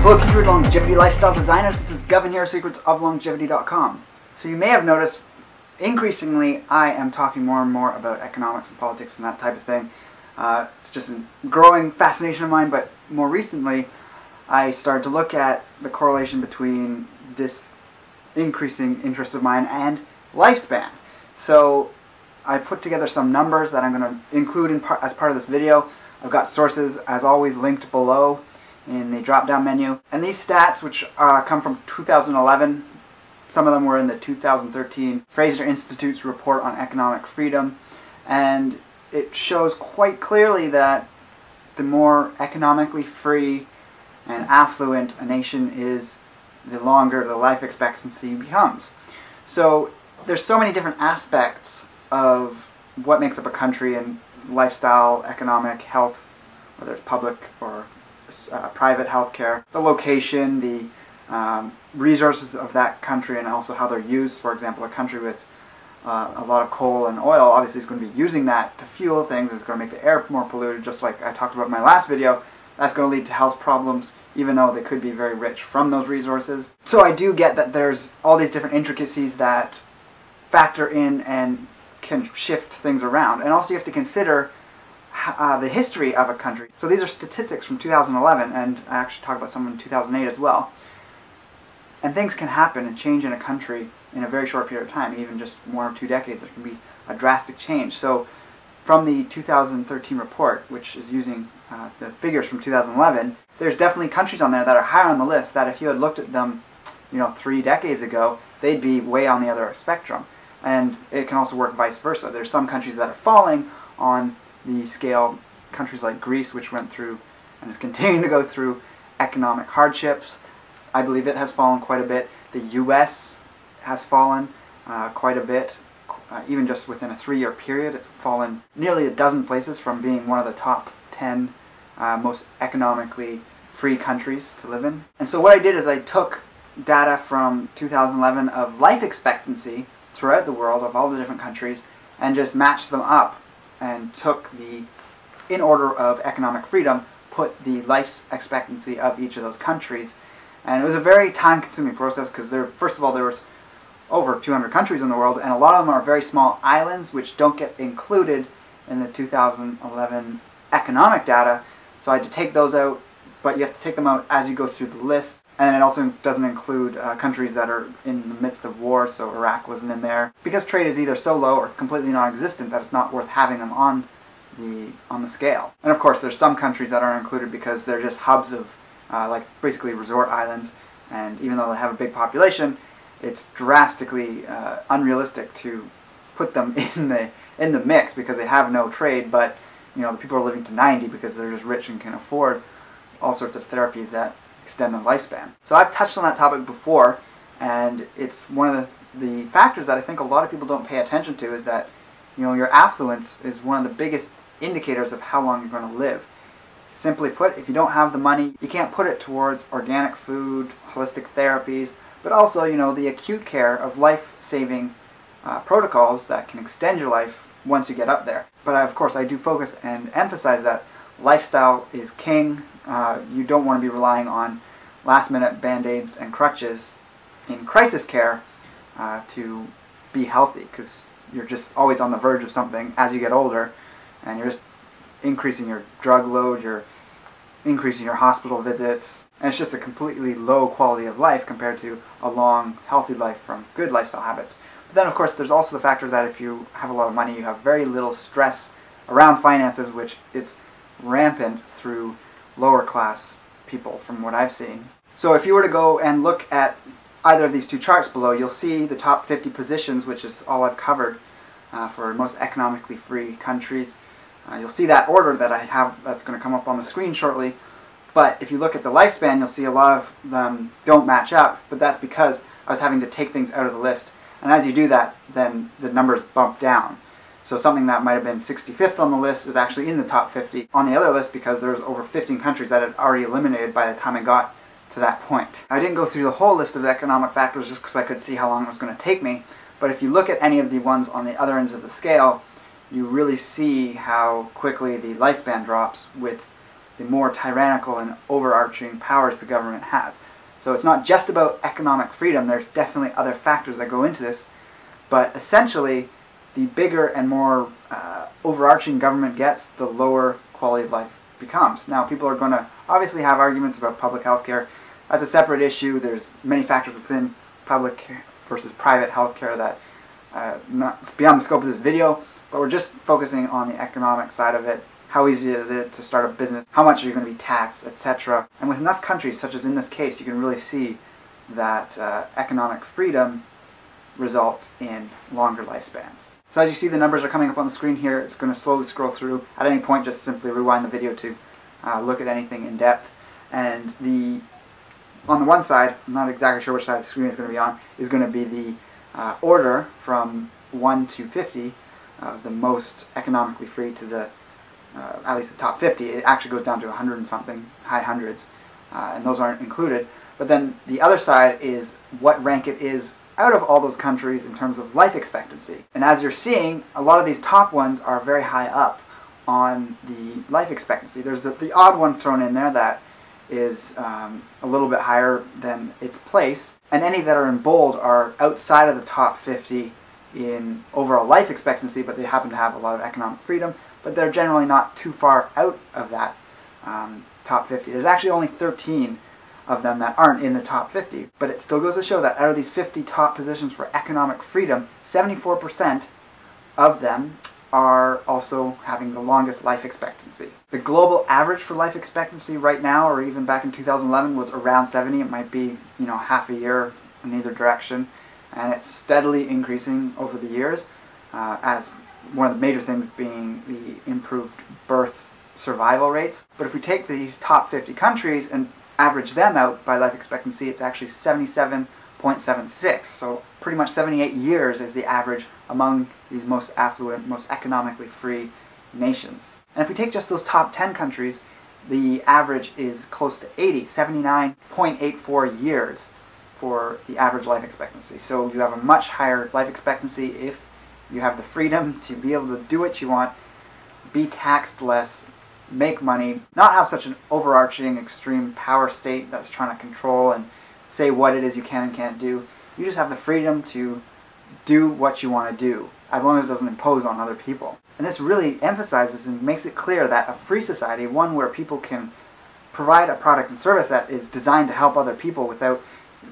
Hello keyword longevity lifestyle designers, this is Gavin here, secretsoflongevity.com. So you may have noticed, increasingly I am talking more and more about economics and politics and that type of thing. It's just a growing fascination of mine, but more recently I started to look at the correlation between this increasing interest of mine and lifespan. So I put together some numbers that I'm going to include as part of this video. I've got sources, as always, linked below in the drop-down menu. And these stats, which come from 2011, some of them were in the 2013 Fraser Institute's report on economic freedom, and it shows quite clearly that the more economically free and affluent a nation is, the longer the life expectancy becomes. So there's so many different aspects of what makes up a country and lifestyle, economic, health, whether it's public or private healthcare, the location, the resources of that country, and also how they're used. For example, a country with a lot of coal and oil obviously is going to be using that to fuel things. It's going to make the air more polluted, just like I talked about in my last video. That's going to lead to health problems, even though they could be very rich from those resources. So I do get that there's all these different intricacies that factor in and can shift things around. And also you have to consider the history of a country. So these are statistics from 2011, and I actually talk about some in 2008 as well. And things can happen and change in a country in a very short period of time, even just 1 or 2 decades. There can be a drastic change. So from the 2013 report, which is using the figures from 2011, there's definitely countries on there that are higher on the list that if you had looked at them 3 decades ago, they'd be way on the other spectrum. And it can also work vice versa. There's some countries that are falling on the scale, countries like Greece, which went through and is continuing to go through economic hardships. I believe it has fallen quite a bit. The US has fallen quite a bit. Even just within a 3-year period, it's fallen nearly a dozen places from being one of the top 10 most economically free countries to live in. And so what I did is I took data from 2011 of life expectancy throughout the world of all the different countries and just matched them up and took the, in order of economic freedom, put the life expectancy of each of those countries. And it was a very time-consuming process because first of all, there was over 200 countries in the world, and a lot of them are very small islands which don't get included in the 2011 economic data. So I had to take those out, but you have to take them out as you go through the list. And it also doesn't include countries that are in the midst of war, so Iraq wasn't in there. Because trade is either so low or completely non-existent that it's not worth having them on the scale. And of course there's some countries that aren't included because they're just hubs of like basically resort islands, and even though they have a big population, it's drastically unrealistic to put them in the mix because they have no trade, but the people are living to 90 because they're just rich and can afford all sorts of therapies that extend their lifespan. So I've touched on that topic before, and it's one of the factors that I think a lot of people don't pay attention to, is that your affluence is one of the biggest indicators of how long you're going to live. Simply put, if you don't have the money, you can't put it towards organic food, holistic therapies, but also the acute care of life-saving protocols that can extend your life once you get up there. But of course I do focus and emphasize that lifestyle is king. You don't want to be relying on last-minute band-aids and crutches in crisis care to be healthy, because you're just always on the verge of something as you get older, and you're just increasing your drug load, you're increasing your hospital visits, and it's just a completely low quality of life compared to a long, healthy life from good lifestyle habits. But then of course there's also the factor that if you have a lot of money, you have very little stress around finances, which is rampant through lower class people from what I've seen. So if you were to go and look at either of these two charts below, you'll see the top 50 positions, which is all I've covered for most economically free countries. You'll see that order that I have that's going to come up on the screen shortly. But if you look at the lifespan, you'll see a lot of them don't match up, but that's because I was having to take things out of the list. And as you do that, then the numbers bump down. So something that might have been 65th on the list is actually in the top 50 on the other list because there's over 15 countries that had already eliminated by the time I got to that point. I didn't go through the whole list of the economic factors just because I could see how long it was going to take me, but if you look at any of the ones on the other ends of the scale, you really see how quickly the lifespan drops with the more tyrannical and overarching powers the government has. So it's not just about economic freedom, there's definitely other factors that go into this, but essentially the bigger and more overarching government gets, the lower quality of life becomes. Now, people are going to obviously have arguments about public health care. That's a separate issue. There's many factors within public versus private health care that it's beyond the scope of this video, but we're just focusing on the economic side of it. How easy is it to start a business? How much are you going to be taxed, etc.? And with enough countries, such as in this case, you can really see that economic freedom results in longer lifespans. So as you see, the numbers are coming up on the screen here. It's going to slowly scroll through. At any point, just simply rewind the video to look at anything in depth. And on the one side, I'm not exactly sure which side the screen is going to be on, is going to be the order from 1 to 50, the most economically free to the, at least the top 50. It actually goes down to 100 and something, high hundreds, and those aren't included. But then the other side is what rank it is out of all those countries in terms of life expectancy. And as you're seeing, a lot of these top ones are very high up on the life expectancy. There's the odd one thrown in there that is a little bit higher than its place, and any that are in bold are outside of the top 50 in overall life expectancy, but they happen to have a lot of economic freedom, but they're generally not too far out of that top 50. There's actually only 13 of them that aren't in the top 50, but it still goes to show that out of these 50 top positions for economic freedom, 74% of them are also having the longest life expectancy. The global average for life expectancy right now, or even back in 2011, was around 70. It might be, half a year in either direction, and it's steadily increasing over the years, as one of the major things being the improved birth survival rates. But if we take these top 50 countries and average them out by life expectancy, it's actually 77.76. So pretty much 78 years is the average among these most affluent, most economically free nations. And if we take just those top 10 countries, the average is close to 80, 79.84 years for the average life expectancy. So you have a much higher life expectancy if you have the freedom to be able to do what you want, be taxed less, make money, not have such an overarching extreme power state that's trying to control and say what it is you can and can't do. You just have the freedom to do what you want to do, as long as it doesn't impose on other people. And this really emphasizes and makes it clear that a free society, one where people can provide a product and service that is designed to help other people without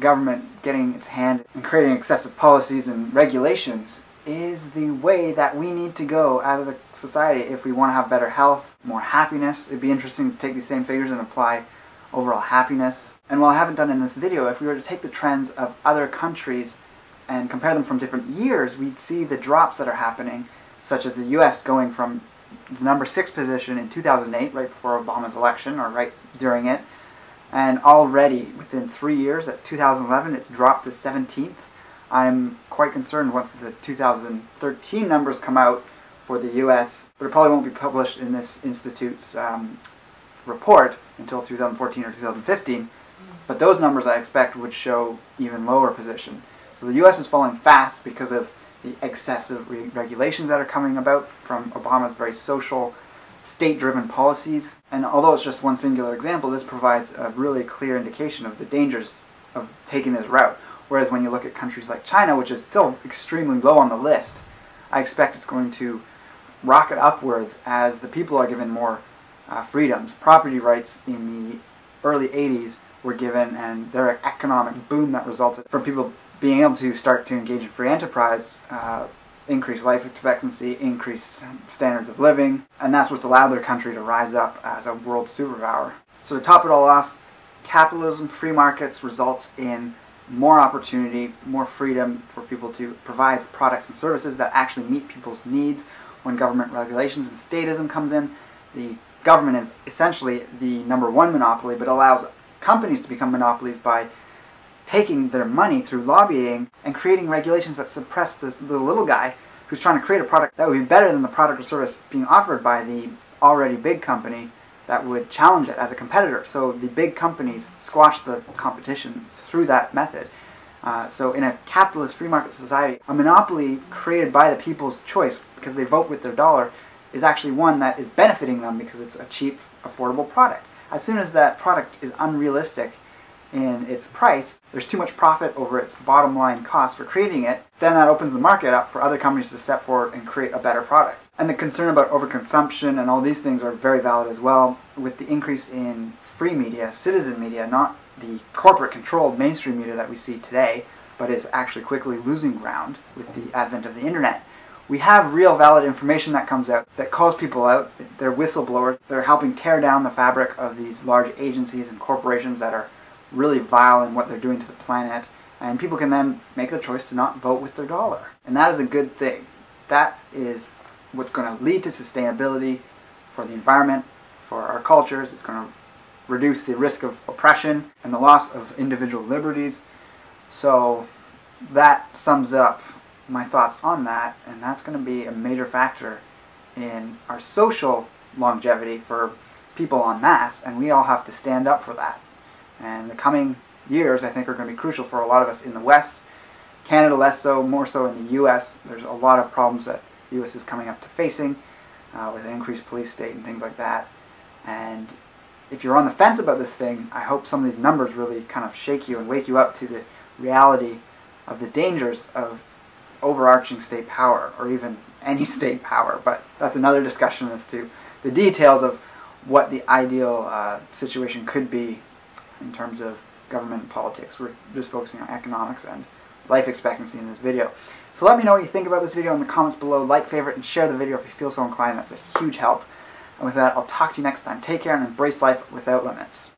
government getting its hand and creating excessive policies and regulations, is the way that we need to go as a society if we want to have better health, more happiness. It'd be interesting to take these same figures and apply overall happiness. And while I haven't done in this video, if we were to take the trends of other countries and compare them from different years, we'd see the drops that are happening, such as the US going from the number 6 position in 2008, right before Obama's election, or right during it, and already within 3 years, at 2011, it's dropped to 17th. I'm quite concerned once the 2013 numbers come out for the US, but it probably won't be published in this institute's report until 2014 or 2015, but those numbers I expect would show even lower position. So the US is falling fast because of the excessive regulations that are coming about from Obama's very social, state-driven policies. And although it's just one singular example, this provides a really clear indication of the dangers of taking this route. Whereas when you look at countries like China, which is still extremely low on the list, I expect it's going to rocket upwards as the people are given more freedoms. Property rights in the early 80s were given, and their economic boom that resulted from people being able to start to engage in free enterprise, increase life expectancy, increase standards of living, and that's what's allowed their country to rise up as a world superpower. So to top it all off, capitalism, free markets results in more opportunity, more freedom for people to provide products and services that actually meet people's needs. When government regulations and statism comes in, the government is essentially the number one monopoly, but allows companies to become monopolies by taking their money through lobbying and creating regulations that suppress the little guy who's trying to create a product that would be better than the product or service being offered by the already big company that would challenge it as a competitor. So the big companies squash the competition through that method. So in a capitalist free market society, a monopoly created by the people's choice because they vote with their dollar is actually one that is benefiting them because it's a cheap affordable product. As soon as that product is unrealistic in its price, there's too much profit over its bottom line cost for creating it, then that opens the market up for other companies to step forward and create a better product. And the concern about overconsumption and all these things are very valid as well. With the increase in free media, citizen media, not the corporate controlled mainstream media that we see today, but is actually quickly losing ground with the advent of the internet. We have real valid information that comes out that calls people out. They're whistleblowers. They're helping tear down the fabric of these large agencies and corporations that are really vile in what they're doing to the planet. And people can then make the choice to not vote with their dollar. And that is a good thing. That is what's going to lead to sustainability for the environment, for our cultures. It's going to reduce the risk of oppression and the loss of individual liberties. So that sums up my thoughts on that, and that's going to be a major factor in our social longevity for people en masse, and we all have to stand up for that. And the coming years, I think, are going to be crucial for a lot of us in the West. Canada less so, more so in the U.S. There's a lot of problems that the U.S. is coming up to facing with an increased police state and things like that. And if you're on the fence about this thing, I hope some of these numbers really kind of shake you and wake you up to the reality of the dangers of overarching state power, or even any state power. But that's another discussion as to the details of what the ideal situation could be in terms of government and politics. We're just focusing on economics and life expectancy in this video. So let me know what you think about this video in the comments below. Like, favorite, and share the video if you feel so inclined. That's a huge help. And with that, I'll talk to you next time. Take care and embrace life without limits.